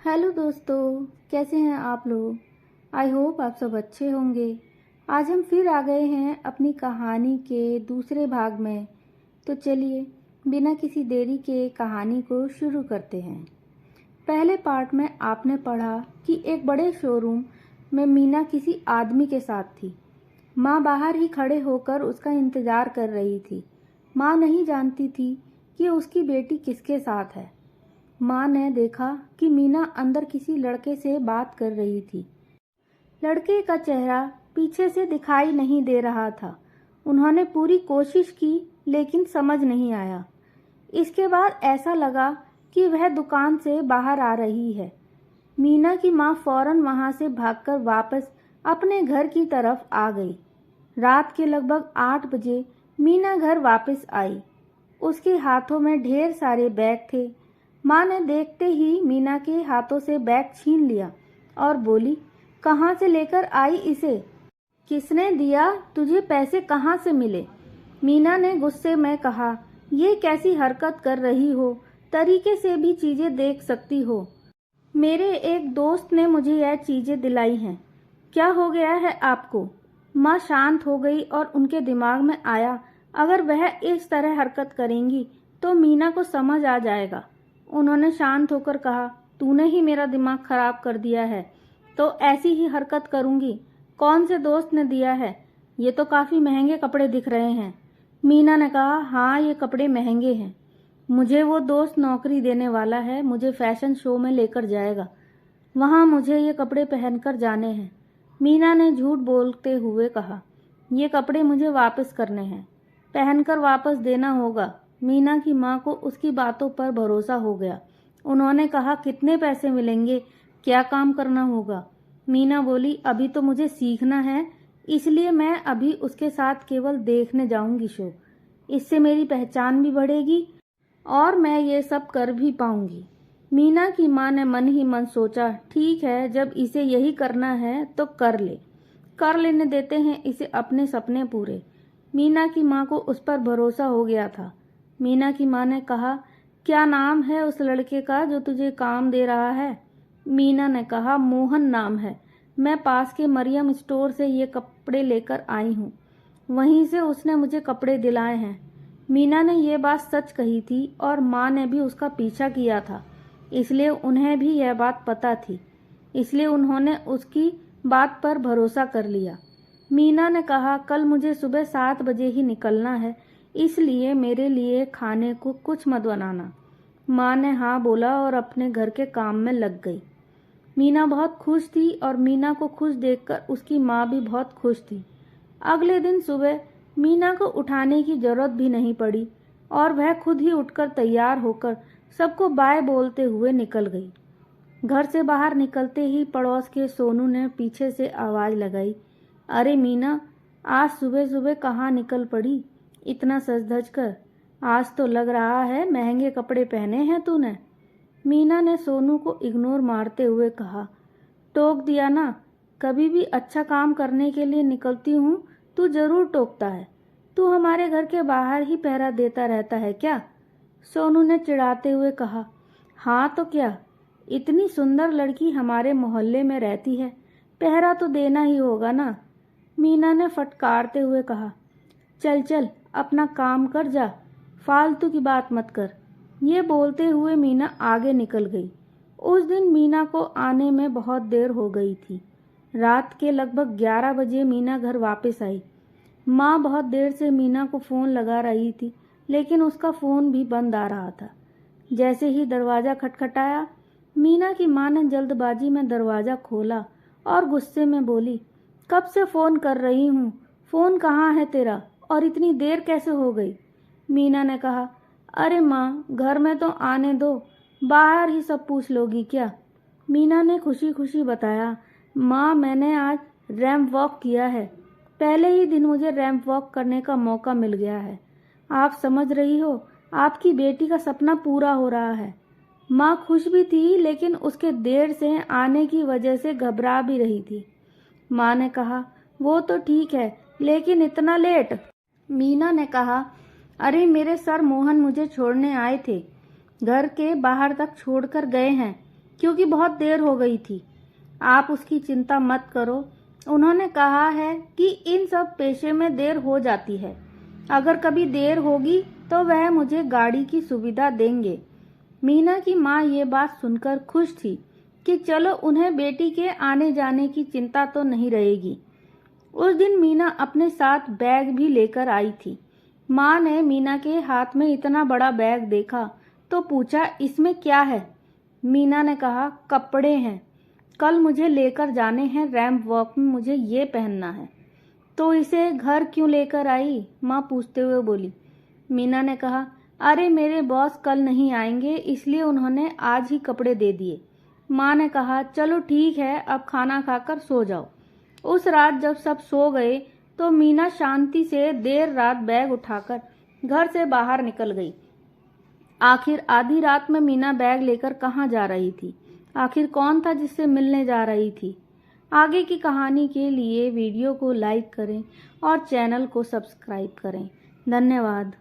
Hello दोस्तों, कैसे हैं आप लोग। आई होप आप सब अच्छे होंगे। आज हम फिर आ गए हैं अपनी कहानी के दूसरे भाग में। तो चलिए बिना किसी देरी के कहानी को शुरू करते हैं। पहले पार्ट में आपने पढ़ा कि एक बड़े शोरूम में मीना किसी आदमी के साथ थी। माँ बाहर ही खड़े होकर उसका इंतज़ार कर रही थी। माँ नहीं जानती थी कि उसकी बेटी किसके साथ है। माँ ने देखा कि मीना अंदर किसी लड़के से बात कर रही थी। लड़के का चेहरा पीछे से दिखाई नहीं दे रहा था। उन्होंने पूरी कोशिश की लेकिन समझ नहीं आया। इसके बाद ऐसा लगा कि वह दुकान से बाहर आ रही है। मीना की माँ फौरन वहाँ से भागकर वापस अपने घर की तरफ आ गई। रात के लगभग 8 बजे मीना घर वापस आई। उसके हाथों में ढेर सारे बैग थे। माँ ने देखते ही मीना के हाथों से बैग छीन लिया और बोली, कहाँ से लेकर आई इसे? किसने दिया? तुझे पैसे कहाँ से मिले? मीना ने गुस्से में कहा, ये कैसी हरकत कर रही हो? तरीके से भी चीज़ें देख सकती हो। मेरे एक दोस्त ने मुझे यह चीज़ें दिलाई हैं। क्या हो गया है आपको? माँ शांत हो गई और उनके दिमाग में आया, अगर वह इस तरह हरकत करेंगी तो मीना को समझ आ जाएगा। उन्होंने शांत होकर कहा, तूने ही मेरा दिमाग खराब कर दिया है, तो ऐसी ही हरकत करूंगी। कौन से दोस्त ने दिया है? ये तो काफ़ी महंगे कपड़े दिख रहे हैं। मीना ने कहा, हाँ ये कपड़े महंगे हैं। मुझे वो दोस्त नौकरी देने वाला है, मुझे फैशन शो में लेकर जाएगा। वहाँ मुझे ये कपड़े पहनकर जाने हैं। मीना ने झूठ बोलते हुए कहा, ये कपड़े मुझे वापस करने हैं, पहनकर वापस देना होगा। मीना की माँ को उसकी बातों पर भरोसा हो गया। उन्होंने कहा, कितने पैसे मिलेंगे? क्या काम करना होगा? मीना बोली, अभी तो मुझे सीखना है, इसलिए मैं अभी उसके साथ केवल देखने जाऊंगी शो। इससे मेरी पहचान भी बढ़ेगी और मैं ये सब कर भी पाऊंगी। मीना की माँ ने मन ही मन सोचा, ठीक है, जब इसे यही करना है तो कर लेने देते हैं इसे अपने सपने पूरे। मीना की माँ को उस पर भरोसा हो गया था। मीना की माँ ने कहा, क्या नाम है उस लड़के का जो तुझे काम दे रहा है? मीना ने कहा, मोहन नाम है। मैं पास के मरियम स्टोर से ये कपड़े लेकर आई हूँ, वहीं से उसने मुझे कपड़े दिलाए हैं। मीना ने ये बात सच कही थी और माँ ने भी उसका पीछा किया था, इसलिए उन्हें भी यह बात पता थी, इसलिए उन्होंने उसकी बात पर भरोसा कर लिया। मीना ने कहा, कल मुझे सुबह 7 बजे ही निकलना है, इसलिए मेरे लिए खाने को कुछ मत बनाना। माँ ने हाँ बोला और अपने घर के काम में लग गई। मीना बहुत खुश थी और मीना को खुश देखकर उसकी माँ भी बहुत खुश थी। अगले दिन सुबह मीना को उठाने की जरूरत भी नहीं पड़ी और वह खुद ही उठकर तैयार होकर सबको बाय बोलते हुए निकल गई। घर से बाहर निकलते ही पड़ोस के सोनू ने पीछे से आवाज़ लगाई, अरे मीना, आज सुबह सुबह कहाँ निकल पड़ी इतना सज धज कर? आज तो लग रहा है महंगे कपड़े पहने हैं तूने। मीना ने सोनू को इग्नोर मारते हुए कहा, टोक दिया ना, कभी भी अच्छा काम करने के लिए निकलती हूँ तू जरूर टोकता है। तू हमारे घर के बाहर ही पहरा देता रहता है क्या? सोनू ने चिढ़ाते हुए कहा, हाँ तो क्या, इतनी सुंदर लड़की हमारे मोहल्ले में रहती है, पहरा तो देना ही होगा ना। मीना ने फटकारते हुए कहा, चल चल अपना काम कर जा, फालतू की बात मत कर। ये बोलते हुए मीना आगे निकल गई। उस दिन मीना को आने में बहुत देर हो गई थी। रात के लगभग 11 बजे मीना घर वापस आई। माँ बहुत देर से मीना को फ़ोन लगा रही थी, लेकिन उसका फ़ोन भी बंद आ रहा था। जैसे ही दरवाज़ा खटखटाया, मीना की माँ ने जल्दबाजी में दरवाज़ा खोला और गुस्से में बोली, कब से फ़ोन कर रही हूँ, फ़ोन कहाँ है तेरा और इतनी देर कैसे हो गई? मीना ने कहा, अरे माँ, घर में तो आने दो, बाहर ही सब पूछ लोगी क्या? मीना ने खुशी खुशी बताया, माँ मैंने आज रैंप वॉक किया है, पहले ही दिन मुझे रैंप वॉक करने का मौका मिल गया है। आप समझ रही हो, आपकी बेटी का सपना पूरा हो रहा है। माँ खुश भी थी लेकिन उसके देर से आने की वजह से घबरा भी रही थी। माँ ने कहा, वो तो ठीक है, लेकिन इतना लेट? मीना ने कहा, अरे मेरे सर मोहन मुझे छोड़ने आए थे, घर के बाहर तक छोड़कर गए हैं। क्योंकि बहुत देर हो गई थी। आप उसकी चिंता मत करो। उन्होंने कहा है कि इन सब पेशे में देर हो जाती है। अगर कभी देर होगी तो वह मुझे गाड़ी की सुविधा देंगे। मीना की माँ ये बात सुनकर खुश थी कि चलो उन्हें बेटी के आने जाने की चिंता तो नहीं रहेगी। उस दिन मीना अपने साथ बैग भी लेकर आई थी। माँ ने मीना के हाथ में इतना बड़ा बैग देखा तो पूछा, इसमें क्या है? मीना ने कहा, कपड़े हैं, कल मुझे लेकर जाने हैं रैंप वॉक में, मुझे ये पहनना है। तो इसे घर क्यों लेकर आई? माँ पूछते हुए बोली। मीना ने कहा, अरे मेरे बॉस कल नहीं आएंगे इसलिए उन्होंने आज ही कपड़े दे दिए। माँ ने कहा, चलो ठीक है, अब खाना खाकर सो जाओ। उस रात जब सब सो गए तो मीना शांति से देर रात बैग उठाकर घर से बाहर निकल गई। आखिर आधी रात में मीना बैग लेकर कहाँ जा रही थी? आखिर कौन था जिससे मिलने जा रही थी? आगे की कहानी के लिए वीडियो को लाइक करें और चैनल को सब्सक्राइब करें। धन्यवाद।